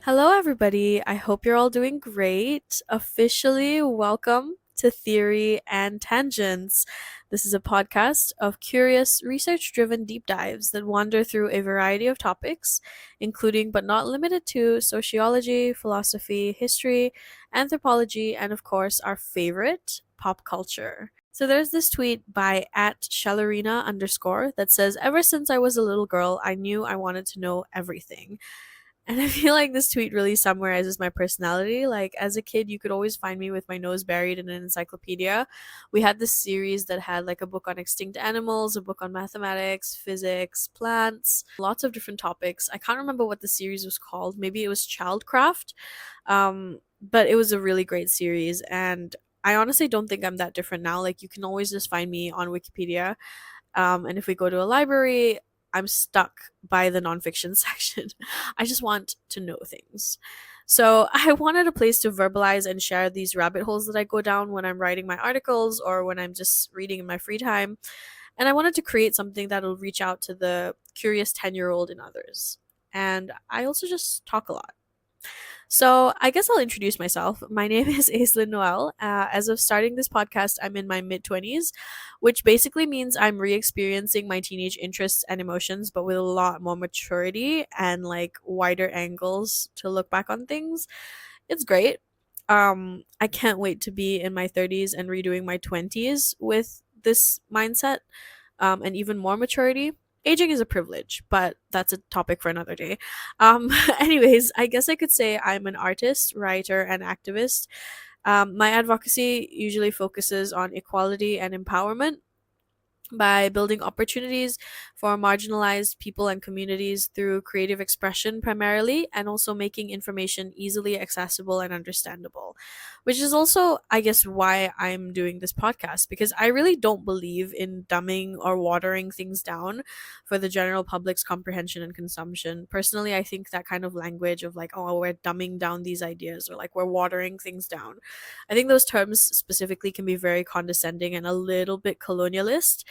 Hello, everybody. I hope you're all doing great. Officially, welcome to Theory and Tangents. This is a podcast of curious, research driven deep dives that wander through a variety of topics, including but not limited to sociology, philosophy, history, anthropology, and of course, our favorite, pop culture. So there's this tweet by @Shalarina_ that says, "Ever since I was a little girl, I knew I wanted to know everything." And I feel like this tweet really summarizes my personality. Like, as a kid, you could always find me with my nose buried in an encyclopedia. We had this series that had like a book on extinct animals, a book on mathematics, physics, plants, lots of different topics. I can't remember what the series was called. Maybe it was Childcraft. But it was a really great series. And I honestly don't think I'm that different now. Like, you can always just find me on Wikipedia. And if we go to a library, I'm stuck by the nonfiction section. I just want to know things. So I wanted a place to verbalize and share these rabbit holes that I go down when I'm writing my articles or when I'm just reading in my free time. And I wanted to create something that'll reach out to the curious 10-year-old in others. And I also just talk a lot. So I guess I'll introduce myself. My name is aeslinn. As of starting this podcast, I'm in my mid-20s, which basically means I'm re-experiencing my teenage interests and emotions, but with a lot more maturity and like wider angles to look back on things. It's great. I can't wait to be in my 30s and redoing my 20s with this mindset, and even more maturity. Aging is a privilege, but that's a topic for another day. Anyways, I guess I could say I'm an artist, writer, and activist. My advocacy usually focuses on equality and empowerment by building opportunities for marginalized people and communities through creative expression primarily, and also making information easily accessible and understandable. Which is also, I guess, why I'm doing this podcast, because I really don't believe in dumbing or watering things down for the general public's comprehension and consumption. Personally, I think that kind of language of like, oh, we're dumbing down these ideas, or like we're watering things down, I think those terms specifically can be very condescending and a little bit colonialist.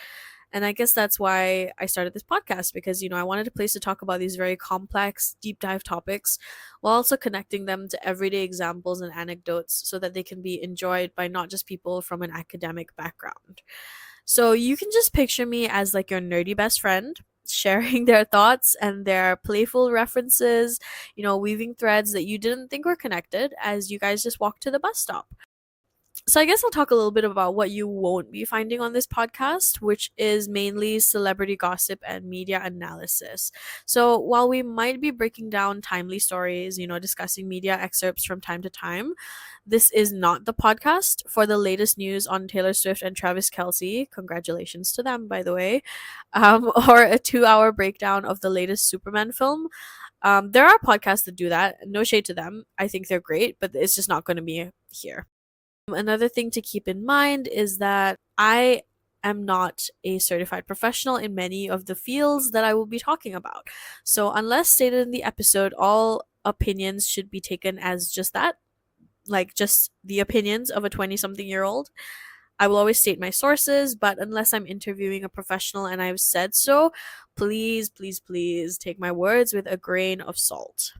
And I guess that's why I started this podcast, because, I wanted a place to talk about these very complex, deep dive topics while also connecting them to everyday examples and anecdotes so that they can be enjoyed by not just people from an academic background. So you can just picture me as like your nerdy best friend, sharing their thoughts and their playful references, weaving threads that you didn't think were connected as you guys just walk to the bus stop. So I guess I'll talk a little bit about what you won't be finding on this podcast, which is mainly celebrity gossip and media analysis. So while we might be breaking down timely stories, discussing media excerpts from time to time, this is not the podcast for the latest news on Taylor Swift and Travis Kelce. Congratulations to them, by the way. Or a 2-hour breakdown of the latest Superman film. There are podcasts that do that. No shade to them. I think they're great, but it's just not going to be here. Another thing to keep in mind is that I am not a certified professional in many of the fields that I will be talking about. So, unless stated in the episode, all opinions should be taken as just that, like just the opinions of a 20-something-year-old. I will always state my sources, but unless I'm interviewing a professional and I've said so, please, please, please take my words with a grain of salt.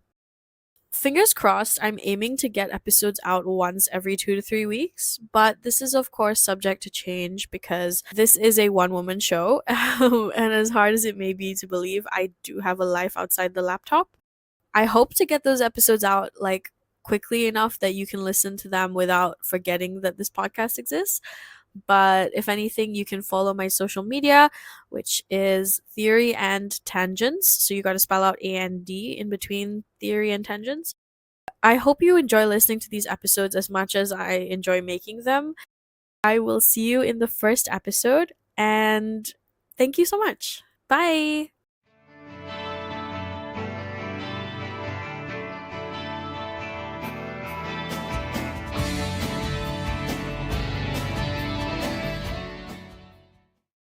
Fingers crossed, I'm aiming to get episodes out once every 2 to 3 weeks, but this is, of course, subject to change because this is a one-woman show. And as hard as it may be to believe, I do have a life outside the laptop. I hope to get those episodes out like quickly enough that you can listen to them without forgetting that this podcast exists. But if anything, you can follow my social media, which is Theory and Tangents. So you got to spell out AND in between Theory and Tangents. I hope you enjoy listening to these episodes as much as I enjoy making them. I will see you in the first episode, and thank you so much. Bye.